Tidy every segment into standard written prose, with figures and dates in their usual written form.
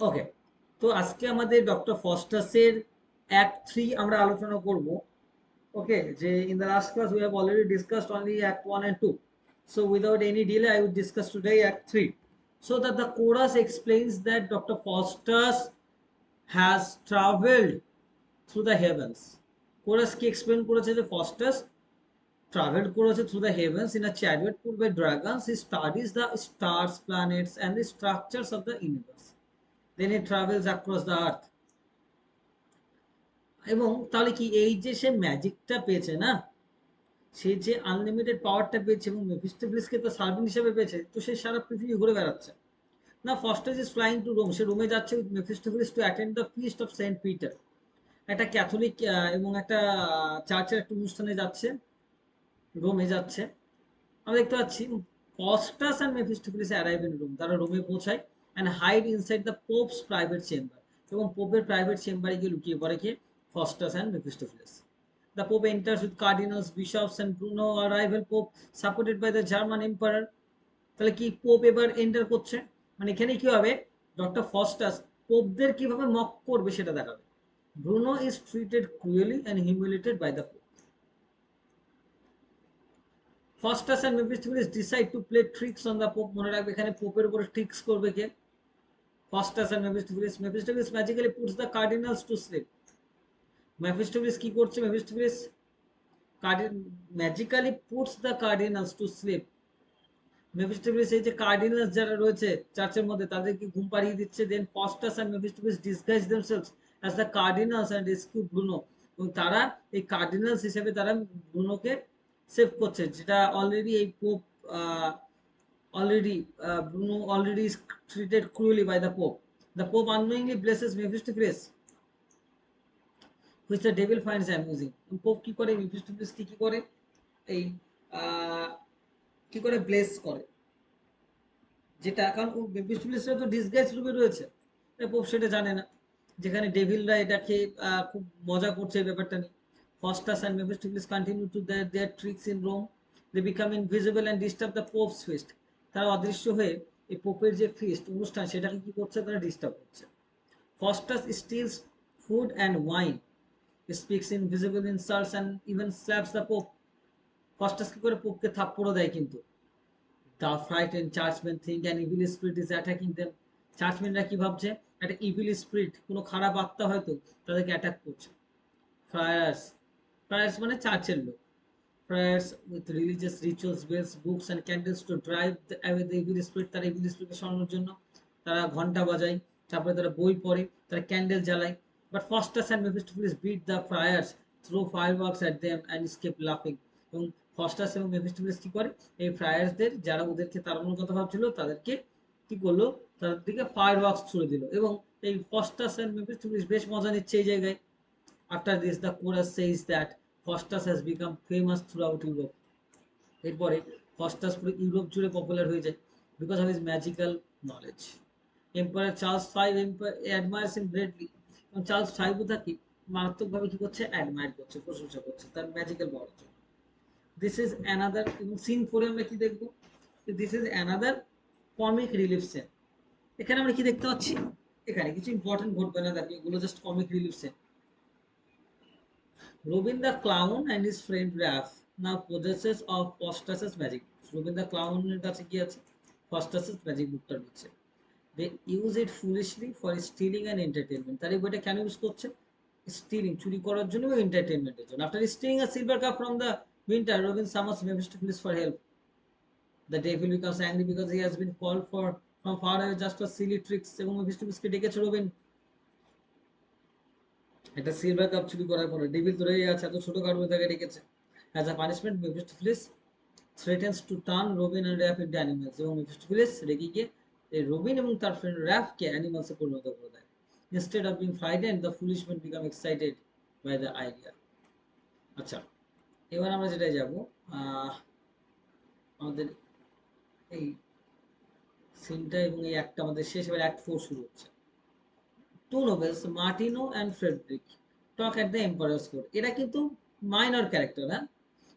ওকে, তো আজকে আমাদের ডক্টর ফস্টাসের অ্যাক্ট 3 আমরা আলোচনা করব। ওকে, যে in the last class we have already discussed only act 1 and 2, so without any delay I would discuss today act 3, so that the chorus explains that Dr. Faustus has traveled through the heavens. chorus কি explain করেছে যে Faustus traveled করেছে through the heavens in a chariot pulled by dragons. He studies the stars, planets and the structures of the universe. Then he travels across the earth. এবং তাহলে কি এই যে সে ম্যাজিকটা পেয়েছে না, সে যে আনলিমিটেড পাওয়ারটা পেয়েছে এবং মেফিস্টোফেলিসকে তো সার্ভেন্ট হিসেবে পেয়েছে, তো সে সারা পৃথিবী ঘুরে বেড়াচ্ছে না। First is flying to Rome, সে রোমে যাচ্ছে with Mephistopheles to attend the feast of Saint Peter. একটা ক্যাথলিক এবং একটা চার্চের একটা অনুষ্ঠানে যাচ্ছে, রোমে যাচ্ছে। আমরা দেখতে পাচ্ছি Faustus and Mephistopheles arrive in Rome, তারা রোমে পৌঁছায় and hide inside the Pope's private chamber, এবং পোপের প্রাইভেট চেম্বারে গিয়ে লুকিয়ে পড়ে কে, Faustus and Mephistopheles. The Pope enters with cardinals, bishops, and Bruno, a rival Pope, supported by the German Emperor. তাহলে কি পোপ এবার এন্টার করছে, মানে এখানে কি হবে, ডক্টর ফস্টাস পোপদের কিভাবে মক করবে সেটা দেখাবে। Bruno is treated cruelly and humiliated by the Pope. Faustus and Mephistopheles decide to play tricks on the Pope, মনে রাখবে এখানে পোপের উপরে ট্রিক্স করবে কে, Faustus and Mephistopheles. Mephistopheles magically puts the cardinals to sleep. Mephistopheles কি করছে, Mephistopheles magically puts the cardinals to sleep. Mephistopheles এই যে কার্ডিনালস যারা রয়েছে চার্চের মধ্যে তাদেরকে ঘুম পাড়িয়ে দিচ্ছে। Then Faustus and Mephistopheles disguise themselves as the cardinals and rescue Bruno, এবং তারা এই কার্ডিনালস হিসেবে তারা ব্রুনোকে সেভ করছে, যেটা অলরেডি এই Pope already Bruno already is treated cruelly by the Pope. The Pope unknowingly blesses Mephistopheles which the devil finds amusing. Pope কি করে, মেফিস্টোফেলিস কি করে, এই আহ, কি করে ব্লেস করে, যেটা কারণ ও মেফিস্টোফেলিসরা তো ডিসগাইজ রূপে রয়েছে, পোপ সেটা জানে না, যেখানে ডেভিলরা এটাকে খুব মজা করছে এই ব্যাপারটা নিয়ে। Faustus and Mephistopheles continue to their tricks in Rome. They become invisible and disturb the pope's feast. তারা অদৃশ্য হয়ে এই পোপের যে ফিস্ট অনুষ্ঠান সেটাকে কি করছে, তারা ডিস্টার্ব করছে। Faustus steals food and wine, speaks invisible insults and even slaps the Pope. Faustus কি করে, পোপকে থাপ্পড়ও দেয় কিন্তু। The frightened churchmen think an evil spirit is attacking them. চার্চম্যানরা কি ভাবছে, একটা ইভিল স্পিরিট, কোনো খারাপ আত্মা হয়তো তাদেরকে অ্যাটাক করছে। ফ্রায়ার্স, ফ্রায়ার্স মানে চার্চের লোক। Friars with religious rituals, bells, books and candles to drive away the evil spirit. তারা ইভিল স্পিরিটকে সরানোর জন্য তারা ঘন্টা বাজায়, তারপরে তারা বই পড়ে, তারা ক্যান্ডেল জ্বালায়। But Faustus and Mephistopheles beat the friars, throw fireworks at them and escape লাফিং। এবং ফস্টাস এবং মেফিস্টোফেলিস কি করে, এই ফ্রায়ার্সদের যারা ওদেরকে তাড়ানোর কথা ভাবছিল তাদেরকে কি করলো, তাদের দিকে ফায়ার ওয়ার্কস ছুড়ে দিল, এবং এই ফস্টাস অ্যান্ড মেফিস্টোফেলিস বেশ মজা নিচ্ছে এই জায়গায়। After this, the chorus says that Faustus has become famous throughout Europe. এরপরে ফস্টাস পুরো ইউরোপ জুড়ে পপুলার হয়ে যায় because of his magical knowledge. Empire Charles five admires him greatly, এবং চার্লস ফাইভও তাকে মারাত্মকভাবে কি করছে, অ্যাডমায়ার করছে, প্রশংসা করছে তার ম্যাজিক্যাল পাওয়ার জন্য। দিস ইজ অ্যানাদার, এবং সিন ফোরে আমরা কি দেখবো, this is another comic relief scene. এখানে আমরা কি দেখতে পাচ্ছি, এখানে কিছু ইম্পর্টেন্ট ঘটবে না, দেখো এগুলো just comic relief scene. Robin the Clown and his friend Raph now possesses of Faustus's magic. Robin the Clown এর কাছে কি আছে, Faustus's magic bookটা রয়েছে। They use it foolishly for stealing and entertainment. তারা এই বইটা কেন ইউজ করছে, স্টিলিং, চুরি করার জন্য এবং এন্টারটেনমেন্টের জন্য। After stealing a silver cup from the winter, Robin summons Mephistopheles for help. The devil becomes angry because he has been called for from far away just for silly tricks, এবং মেফিস্টোফেলিসকে ডেকেছে রবিন একটা silver cup চুরি করার পরে। Devil তো রয়ে আছে, এত ছোট কারণে তাকে ডেকেছে। As a punishment Mephistopheles threatens to turn Robin and Rafe into animals, এবং মেফিস্টোফেলিস রেগে গিয়ে এই রবিন এবং তার ফ্রেন্ড র্যাপকে অ্যানিমালসে পরিণত করে দেয়। Instead of being frightened, the foolish man become excited by the idea. আচ্ছা, এবার আমরা যেটাই যাব, আমাদের এই সিনটা এবং এই একটা আমাদের শেষ, এবার অ্যাক্ট 4 শুরু হচ্ছে। Two nobles Martino and Frederick talk at the emperor's court. এরা কিন্তু মাইনর ক্যারেক্টার, হ্যাঁ,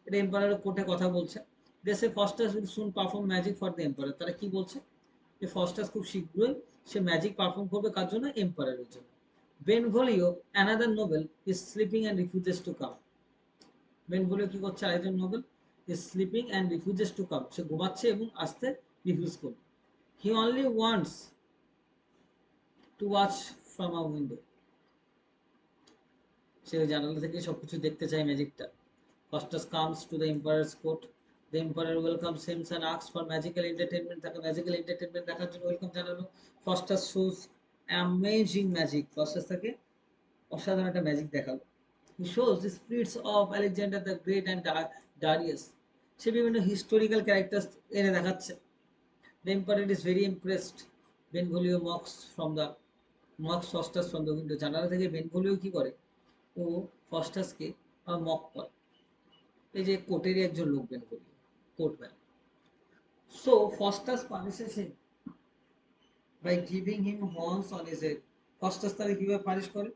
এটা এম্পারারের কোর্টে কথা বলছে। দেশে Faustus will soon perform magic for the emperor. তারা কি বলছে, যে ফস্টাস খুব শীঘ্রই সে ম্যাজিক পারফর্ম করবে কার জন্য? এম্পায়ারের জন্য। Benvolio another noble is sleeping and refuses to come. Benvolio কি করছে? আরেকজন noble is sleeping and refuses to come, সে ঘুমাচ্ছে এবং আসতে রিফিউজ করবে। He only wants to watch from a window, সে জানালা থেকে সবকিছু দেখতে চায় ম্যাজিকটা। Faustus comes to the emperor's court. The emperor welcomes him and asks for magical entertainment. তাকে ম্যাজিক্যাল এন্টারটেনমেন্ট দেখার জন্য ওয়েলকাম জানালো। Faustus shows amazing magic, Faustus তাকে অসাধারণ একটা ম্যাজিক দেখালো। He shows the spirits of Alexander the Great and Darius. সে বিভিন্ন historical character এনে দেখাচ্ছে। The emperor is very impressed. Benvolio mocks Faustus from the window. জানালা থেকে বেনভোলিও কি করে? ও ফস্টাসকে মক করে। এই যে কোর্টেরই একজন লোক Benvolio, court man. So Faustus punishes him by giving him horns on his head. Faustus তাকে কিভাবে পানিশ করে?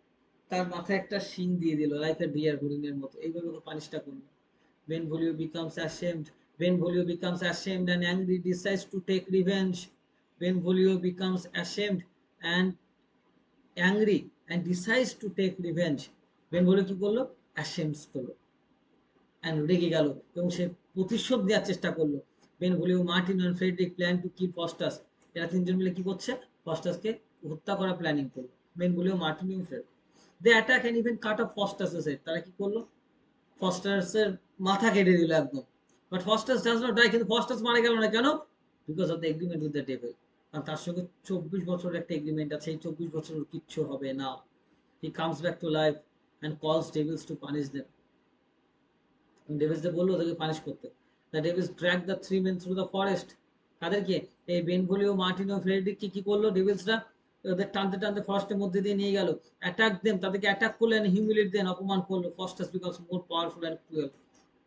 তার মাথায় একটা শিং দিয়ে দিল, লাইক আ ডিয়ার, হরিণের মতো। এইভাবে পানিশটা করলো। Benvolio becomes ashamed. Benvolio becomes ashamed and angry, decides to take revenge. Benvolio becomes ashamed and angry and decides to take revenge. Benvolio কি করলো? ashamed করলো and রেগে গেল এবং সে প্রতিশোধ নেওয়ার চেষ্টা করলো। Benvolio, Martin and Frederick plan to kill Faustus. এরা তিনজন মিলে কি করছে? ফস্টাসকে হত্যা করার প্ল্যানিং করলো। বেনভোলিও, মার্টিন এবং Fred. They attack and even cut off ফস্টাসের হেড। তারা কি করলো? ফস্টাসের মাথা কেটে দিল একদম। But Faustus does not die. কিন্তু ফস্টাস মারা গেল না কেন? Because of the agreement with the devil. কারণ তার সঙ্গে 24 বছরের একটা এগ্রিমেন্ট আছে, এই 24 বছর কিচ্ছু হবে না। He comes back to life and calls devils to punish them. ডেভিলসে বললো ওদেরকে পানিশ করতে। The devils drag the three men through the forest. তাদেরকে, এই বেনভোলিও, মার্টিন ও ফ্রেডরিককে কি করলো? ডেভিলসরা ওদের টানতে টানতে ফরেস্টের মধ্যে দিয়ে নিয়ে গেল। অ্যাটাক দেম, তাদেরকে অ্যাটাক করলো এন্ড হিউমিলিয়েট দেন, অপমান করলো। Faustus becomes more powerful and cruel.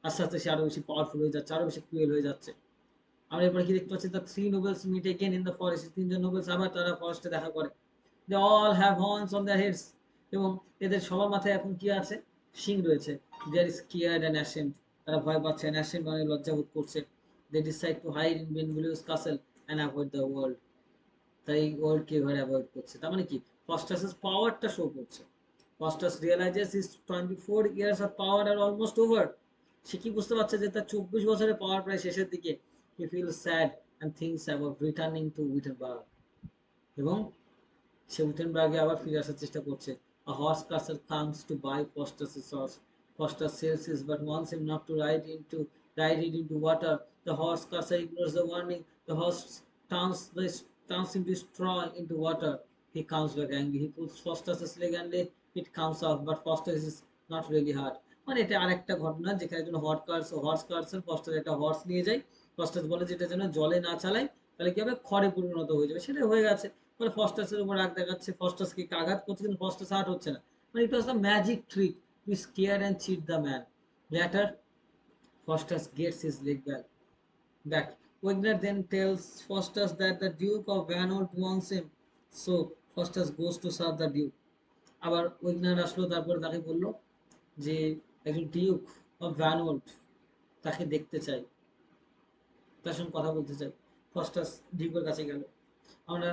আস্তে আস্তে সে আরো বেশি পাওয়ারফুল হয়ে যাচ্ছে, আরো বেশি ক্রুয়েল হয়ে যাচ্ছে। আমরা এরপরে কি দেখতে পাচ্ছি? The three nobles meet again in the forest. তিনজন নোবেলস আবার তারা ফরেস্টে দেখা করে। They all have horns on their heads. এবং এদের সবার মাথায় এখন কি আছে? শিং রয়েছে। They are scared and ashamed. তারা ভয় পাচ্ছে, অ্যান্ড অ্যাশেমড মানে লজ্জা বোধ করছে। They decide to hide in Benvolio's castle and avoid the world. তাই এই ওয়ার্ল্ডকে এভাবে অ্যাভয়েড করছে। তার মানে কি? ফস্টাসের পাওয়ারটা শো করছে। Faustus realises his 24 years of power are almost over. সে কি বুঝতে পারছে যে তার 24 বছরের পাওয়ার প্রায় শেষের দিকে। He feels sad and things about returning to Wittenberg. এবং সে উটেনবার্গে আবার ফিরে আসার চেষ্টা করছে। A horse cursor comes to buy Faustus' horse. Faustus sells his but warns him not to ride it into water. The horse cursor ignores the warning. The horse turns into straw into water. He comes back angry. He pulls Faustus' leg and it comes off, but Faustus is not really hurt. মানে এটা আরেকটা ঘটনা যেখানে একজন horse cursor Faustus একটা horse নিয়ে যায়। Faustus বলে যেটা যেন জলে না চালায়, তাহলে কি হবে? খড়ে পরিণত হয়ে যাবে। সেটা হয়ে গেছে। ফলে ফস্টাসের উপর রাগ দেখাচ্ছে, ফস্টাসকে আঘাত করছে, কিন্তু ফস্টাস হার্ট হচ্ছে না। মানে it was the magic trick to scare and cheat the man. Later Faustus gets his leg back. Wagner then tells Faustus that the Duke of Vanold wants him, so Faustus goes to serve the Duke. আবার Wegener আসলো, তারপর তাকে বললো যে একজন Duke of ভ্যানোল্ড তাকে দেখতে চাই, তার সঙ্গে কথা বলতে চাই। ফস্টাস ডিউকের কাছে গেল। আমরা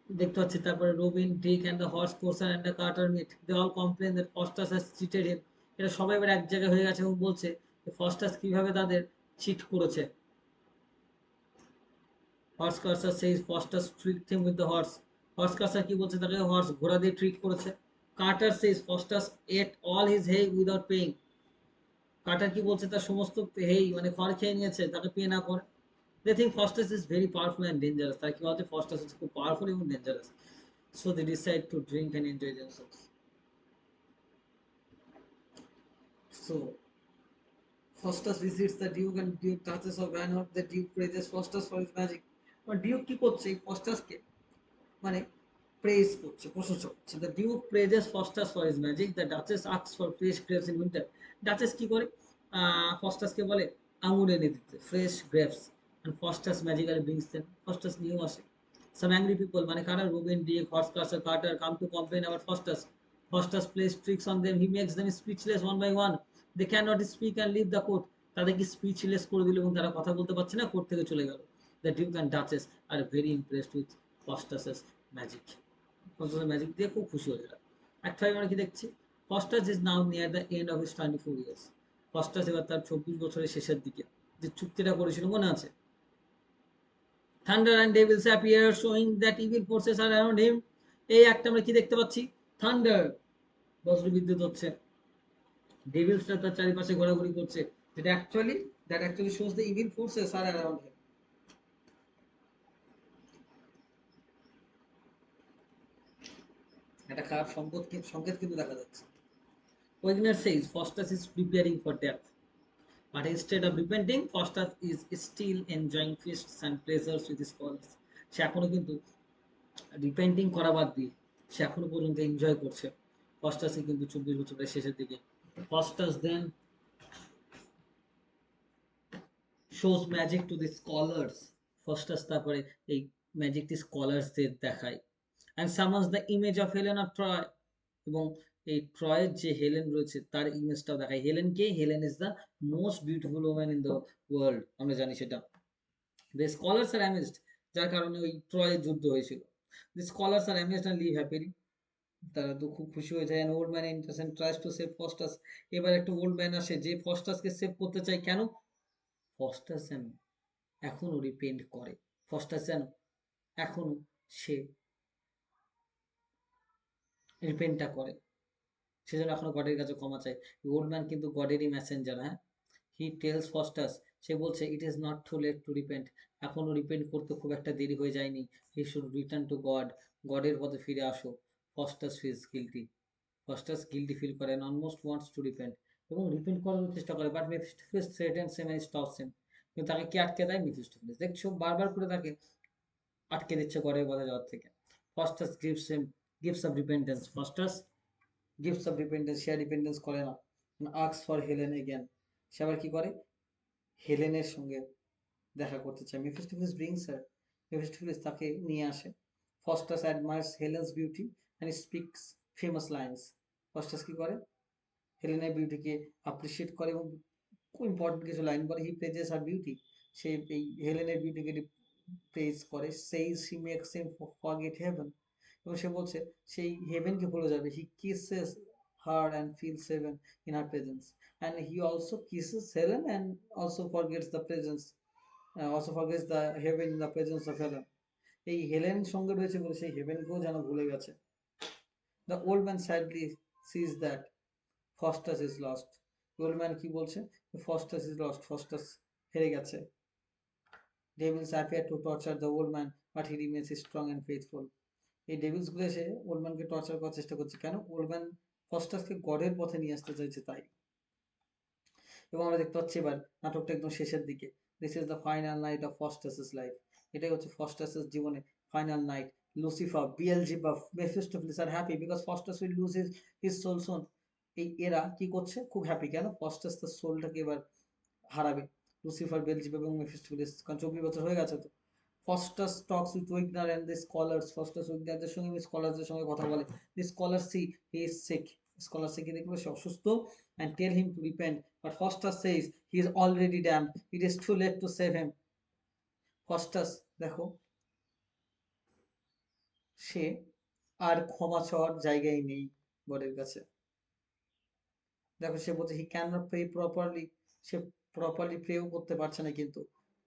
দেখতে পাচ্ছি তারপরে Robin, Dick and the horse courser and the carter meet. They all complain that Faustus has cheated him. এটা সবাই এবার এক জায়গায় হয়ে গেছে এবং বলছে যে ফস্টাস কিভাবে তাদের চিট করেছে। Horse cursor সেইজ Faustus ট্রিকড him with the horse. Horse cursor কি বলছে? তাকে হর্স ঘোড়া দিয়ে ট্রিক করেছে। Carter সেইজ Faustus at all his hey without paying. Carter কি বলছে? তার সমস্ত হেই মানে খড় খেয়ে নিয়েছে, তাকে পে না করে। They think Faustus is very powerful and dangerous. তারা কি বলছে? Faustus হচ্ছে খুব পাওয়ারফুল এবং dangerous. So they decide to drink and enjoy themselves. So Faustus visits the Duke and Duke Duchess of Vanold. The Duke praises Faustus for his magic. But Duke কি করছে? Faustusকে মানে praise করছে, প্রশংসা করছে। The Duke praises Faustus for his magic. The Duchess asks for fresh grapes in winter. Duchess কি করে? ফস্টাসকে বলে আঙুর এনে দিতে, fresh grapes. and Faustus magically brings them. Faustus নিয়েও আসে। Some angry people মানে কারা? Robin, Dick, horse courser, carter come to complain about Faustus. Faustus plays tricks on them. He makes them speechless one by one. They cannot speak and leave the court. তাদেরকে speechless করে দিল এবং তারা কথা বলতে পারছে না, কোর্ট থেকে চলে গেল। The Duke and Duchess are very impressed with Faustus's magic. Faustus's magic দিয়ে খুব খুশি হয়েছিল। একটা আমরা কি দেখছি, Faustus is now near the end of his 24 years. Faustus এবার তার 24 বছরের শেষের দিকে, যে চুক্তিটা করেছিল মনে আছে? Thunder and devils appear, showing that evil forces are around him. এই একটা আমরা কি দেখতে পাচ্ছি? থান্ডার, বজ্রবিদ্যুৎ হচ্ছে, ডেভিলসরা তার চারিপাশে ঘোরাঘুরি করছে, যেটা actually shows the evil forces are around him. একটা খারাপ সংকেত কিন্তু দেখা যাচ্ছে। Wagner says Faustus is preparing for death, but instead of repenting, Faustus is still enjoying feasts and pleasures with his scholars. সে এখনো কিন্তু রিপেন্টিং করা বাদ দিয়ে সে এখনো পর্যন্ত এনজয় করছে। ফস্টাসে কিন্তু 24 বছরের শেষের দিকে। Faustus then shows magic to the scholars. Faustus তারপরে এই ম্যাজিকটি স্কলার্সদের দেখায়, and summons the image of Helen of Troy. এবং এই ট্রয়ের যে হেলেন রয়েছে তার ইমেজটাও দেখায়। Helen K? Helen is the most beautiful woman in the world, আমরা জানি সেটা। The scholars are amazed, যার কারণে ওই ট্রয়ের যুদ্ধ হয়েছিল। The scholars are amazed and live happily. তারা তো খুব খুশি হয়ে যায়। Old man enters and tries to save Faustus. এবার একটা ওল্ড ম্যান আসে যে ফস্টাসকে সেভ করতে চায়। কেন? ফস্টাস যেন এখনো রিপেন্ট করে, ফস্টাস যেন এখনো সে রিপেন্টটা করে, সে যেন এখনো গডের কাছে ক্ষমা চায়। ওল্ড ম্যান কিন্তু গডেরই মেসেঞ্জার। হ্যাঁ, হি টেলস ফস্টাস, সে বলছে it is not too late to repent, এখনো রিপেন্ট করতে খুব একটা দেরি হয়ে যায়নি। He should return to God, গডের পথে ফিরে আসো। Faustus feels guilty, Faustus guilty feel করে, অলমোস্ট ওয়ান্টস টু রিপেন্ট, এবং রিপেন্ট করার চেষ্টা করে, but Mephistopheles threatens him and stops him. কিন্তু তাকে কি আটকে দেয়? মেফিস্টোফেলেস। দেখছো, বারবার করে তাকে আটকে দিচ্ছে গডের পথে যাওয়ার থেকে। Faustus gives of repentance, Faustus gives of repentance, say repentance করে না। আস্কস ফর হেলেন এগেন, সে আবার কি করে? হেলেনের সঙ্গে দেখা করতে চায়। মেফিস্টোফেলেস ব্রিংস হার, মেফিস্টোফেলেস তাকে নিয়ে আসে। Faustus admires Helen's beauty and speaks famous lines. Faustus কি করে? হেলেনের বিউটিকে অ্যাপ্রিসিয়েট করে এবং খুব ইম্পর্টেন্ট কিছু লাইন বলে। হি প্রেজেস হার বিউটি, সে এই হেলেনের বিউটিকে প্রেজ করে। Says he makes him forget heaven, এবং সে বলছে সেই হেভেনকে ভুলে যাবে। He kisses her and feels heaven in her presence, and he also kisses Helen and also forgets the presence, also forgets the heaven in the presence of Helen. এই Helen সঙ্গে রয়েছে বলে সেই হেভেনকেও যেন ভুলে গেছে। The old man sadly sees that Faustus is lost. Old man কি বলছে? ফস্টাস ইজ লস্ট, ফস্টাস হেরে গেছে। Devil's appear to torture the old man, but he remains strong and faithful. এই ডেভিলস গুলো এসে ওল্ড ম্যানকে টর্চার করার চেষ্টা করছে। কেন? ওল্ড ম্যান ফস্টাসকে গডের পথে নিয়ে আসতে চাইছে তাই। এবং আমরা দেখতে পাচ্ছি এবার নাটকটা একদম শেষের দিকে। This is the final night of Faustus's life. এটাই হচ্ছে ফস্টাসের জীবনে final night. Lucifer, Beelzebub, Mephistopheles are happy because Faustus will lose his soul soon. এই এরা কি করছে? খুব হ্যাপি। কেন? ফস্টাস তার সোলটাকে এবার হারাবে। লুসিফার, বেলজেবাব এবং মেফিস্টোফেলেস, কারণ 24 বছর হয়ে গেছে তো। Faustus talks with Wagner and the scholars, Faustus উইগনারদের সঙ্গে এবং স্কলারদের সঙ্গে কথা বলে। The scholar see he is sick, scholar see কি দেখবে? সে অসুস্থ, and tell him to repent, but Faustus says he is already damned, it is too late to save him. Faustus দেখো সে আর ক্ষমা চাওয়ার জায়গায় নেই গডের কাছে। দেখো সে বলছে he can not pray properly, সে প্রপারলি প্রেও করতে পারছে না, কিন্তু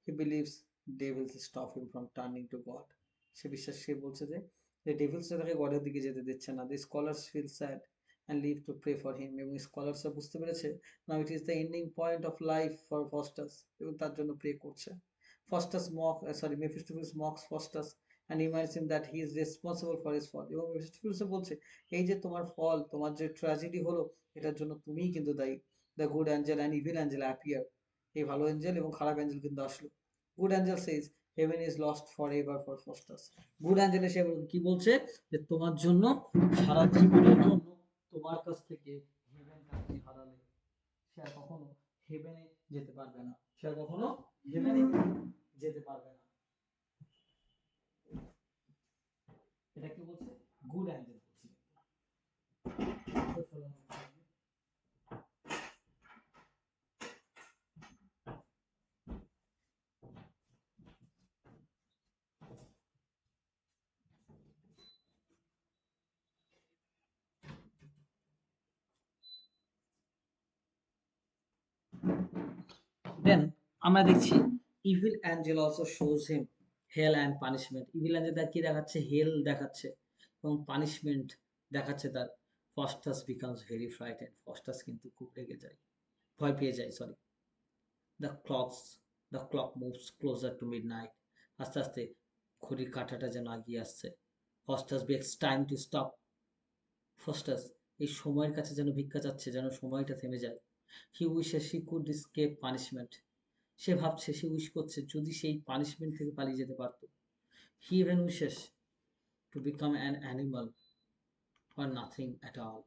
he believes devils stop him from turning to God. সে বলছে যে ডেভিলস তাকে গডের দিকে যেতে দিচ্ছে না। The scholars feel sad and leave to pray for him, এবং স্কলার্সরা বুঝতে পেরেছে now it is the ending point of life for Faustus, এবং তার জন্য প্রে করছে। Mephistopheles mocks Faustus and reminds him that he is responsible for his fall, এবং মেফিস্টোফেলেস বলছে এই যে তোমার ফল, তোমার যে ট্র্যাজেডি হলো, এটার জন্য তুমিই কিন্তু দায়ী। The good Angel and evil Angel appear, এই ভালো অ্যাঞ্জেল এবং খারাপ অ্যাঞ্জেল কিন্তু আসলো। Good Angel Sage haven is lost for ever for Faustus. Good Angel এসে কি বলছে? যে তোমার জন্য সারা জীবনের জন্য তোমার কাছ থেকে হেভেনটা তুমি হারালে, সে আর কখনো হেভেনে যেতে পারবে না, সে আর কখনো হেভেনে যেতে পারবে না। এটা কি বলছে? গুড অ্যাঞ্জেল বলছে। দেন আমরা দেখছি evil angel also shows him hell and punishment. Evil angel তার কি দেখাচ্ছে? হেল দেখাচ্ছে এবং পানিশমেন্ট দেখাচ্ছে তার। Faustus becomes very frightened. Faustus কিন্তু খুব রেগে যায়, ভয় পেয়ে যায়, sorry. The clocks the clock moves closer to midnight. আস্তে আস্তে ঘড়ির কাঁটাটা যেন আগিয়ে আসছে। Faustus begs time to stop. Faustus এই সময়ের কাছে যেন ভিক্ষা চাচ্ছে, যেন সময়টা থেমে যায়। He wishes he could escape punishment. সে ভাবছে, সে উইশ করছে যদি সেই পানিশমেন্ট থেকে পালিয়ে যেতে পারতো। হি even wishes to become an animal or nothing at all.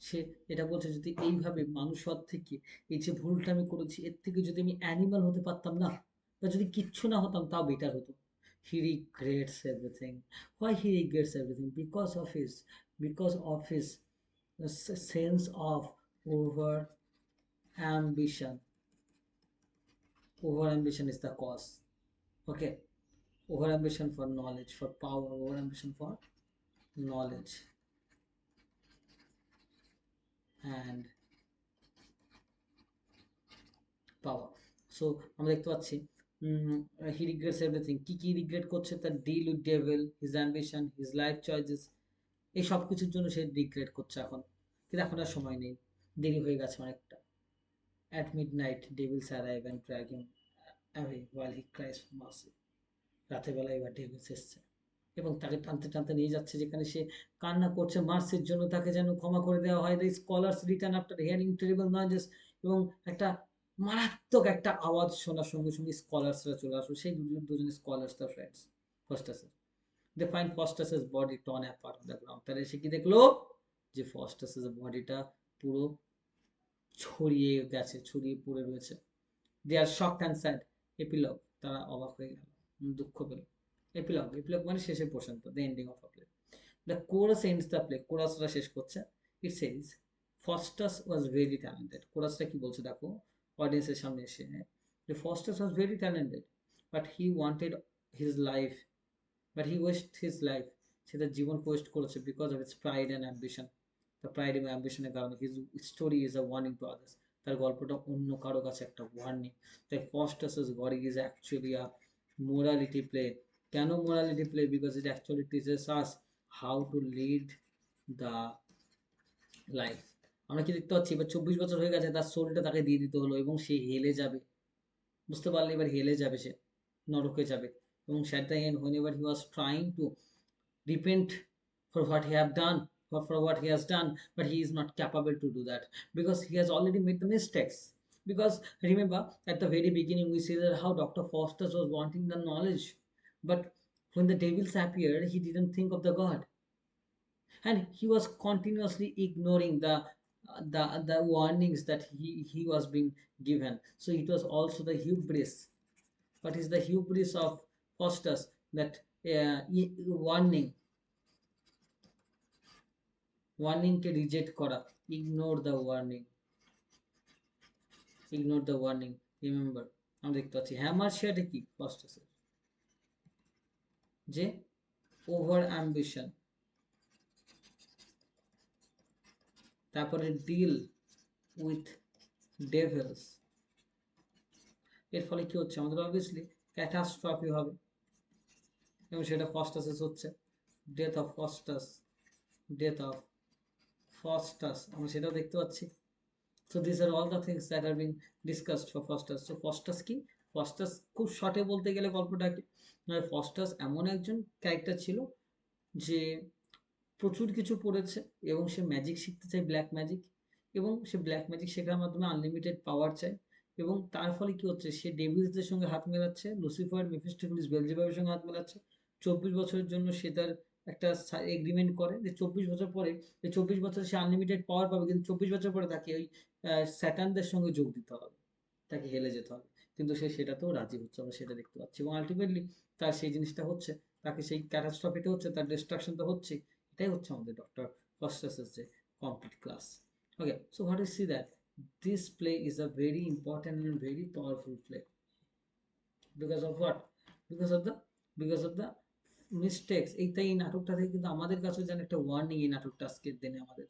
সে এটা বলছে যদি এইভাবে মানুষ হওয়ার থেকে, এই যে ভুলটা আমি করেছি এর থেকে যদি আমি অ্যানিমাল হতে পারতাম না, বা যদি কিচ্ছু না হতাম তাও বেটার হতো। He regrets everything. Why he regrets everything? Because of his sense of over ambition. Over ambition is the cause. Okay, over ambition for knowledge, for power, over ambition for knowledge and পাওয়া। So আমরা দেখতে পাচ্ছি হি regrets everything. কি কি regret করছে? তার deal with devil, his ambition, his life choices, এই সব কিছুর জন্য সে রিগ্রেট করছে এখন। কিন্তু এখন আর সময় নেই, দেরি হয়ে গেছে অনেকটা। At midnight devils arrive and drag him away while he cries for mercy. রাতের বেলা এবার ডেভিলস এসছে এবং তাকে টানতে টানতে নিয়ে যাচ্ছে, যেখানে সে কান্না করছে মার্সির জন্য, তাকে যেন ক্ষমা করে দেওয়া হয়। The scholars return after hearing terrible noises. এবং একটা মারাত্মক একটা আওয়াজ শোনার সঙ্গে সঙ্গে স্কলার্সরা চলে আসলো। সেই দুজন স্কলার্স তার ফ্রেন্ডস ফস্টাসের। দে ফাইন্ড ফস্টাসের body torn apart on the ground. তারা এসে কি দেখলো? যে ফস্টাসের বডিটা পুরো ছড়িয়ে গেছে, ছড়িয়ে পড়ে রয়েছে। They R shocked and sad. Epilogue, তারা অবাক হয়ে গেল, দুঃখ পেল। এপিলগ মানে শেষের পোর্শনটা, the ending of a play. The chorus ends the play. কোরাসরা শেষ করছে। It says Faustus was very talented. কোরাসটা কি বলছে দেখো অডিয়েন্সের সামনে এসে, যে Faustus was very talented but he wanted his life, but he waste his life. সে তার জীবন ওয়েস্ট করেছে because of its pride and ambition. তার প্রাইড এবং অ্যাম্বিশনের কারণে। His story is a warning to others. তার গল্পটা অন্য কারো কাছে একটা ওয়ার্নিং। তাই ফস্টাসের গড়ি is actually a morality play. কেন morality play? Because it actually teaches us how to lead the life. আমরা কি দেখতে পাচ্ছি? এবার 24 বছর হয়ে গেছে, তার সোলটা তাকে দিয়ে দিতে হলো এবং সে হেলে যাবে। বুঝতে পারলে? এবার হেলে যাবে, সে নরকে যাবে। এবং at the end whenever he was trying to repent for what he have done, for what he has done, but he is not capable to do that because he has already made the mistakes. Because remember at the very beginning we see that how Dr. Faustus was wanting the knowledge, but when the devils appeared he didn't think of the God, and he was continuously ignoring the warnings that he was being given. So it was also the hubris. What is the hubris of Faustus? That warning, ওয়ার্নিংকে reject করা, ignore the warning, ignore the warning. Remember আমরা দেখতে পাচ্ছি হ্যামার শেয়ারে কি first আছে, যে ওভার অ্যাম্বিশন, তারপরে ডিল উইথ ডেভিলস। এর ফলে কি হচ্ছে? আমাদের অবভিয়াসলি ক্যাটাস্ট্রফি হবে এবং সেটা ফস্টাসেস হচ্ছে। Death of Faustus, death of Faustus, আমরা সেটাও দেখতে পাচ্ছি। So these are all the things that are being discussed for Faustus. So Faustus কি? Faustus খুব শর্টে বলতে গেলে গল্পটাকে, Faustus এমন একজন ক্যারেক্টার ছিল যে প্রচুর কিছু পড়েছে এবং সে ম্যাজিক শিখতে চায়, ব্ল্যাক ম্যাজিক, এবং সে ব্ল্যাক ম্যাজিক শেখার মাধ্যমে আনলিমিটেড পাওয়ার চায়। এবং তার ফলে কি হচ্ছে? সে ডেভিলসদের সঙ্গে হাত মেলাচ্ছে, লুসিফার, মেফিস্টোফেলিস, বেলজেবাবের সঙ্গে হাত মেলাচ্ছে। 24 বছরের জন্য সে তার একটা এগ্রিমেন্ট করে যে 24 বছর পরে, এই 24 বছরে সে আনলিমিটেড পাওয়ার পাবে, কিন্তু 24 বছর পরে তাকে ওই স্যাটানদের সঙ্গে যোগ দিতে হবে, তাকে হেলে যেতে হবে। কিন্তু সে সেটাতেও রাজি হচ্ছে, আমরা সেটা দেখতে পাচ্ছি। এবং আলটিমেটলি তার সেই জিনিসটা হচ্ছে, তাকে সেই ক্যাটাস্ট্রফিটা হচ্ছে, তার ডিস্ট্রাকশনটা হচ্ছে। এটাই হচ্ছে আমাদের ডক্টর ফস্টাসের যে complete class. Okay, so what is see that this play is a very important and very powerful play because of what? because of the because of the mistakes. এইটাই এই নাটকটা থেকে কিন্তু আমাদের কাছে যেন একটা ওয়ার্নিং এই নাটকটা আজকের দিনে আমাদের,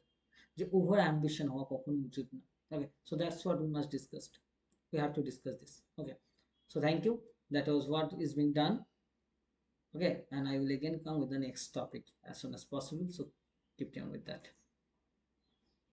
যে ওভার অ্যাম্বিশন হওয়া কখনো উচিত না। Okay, so that's what we must discussed. we have to discuss this. Okay, so thank you. That was what is being done. Okay, and I will again come with the next topic as soon as possible, so keep on with that.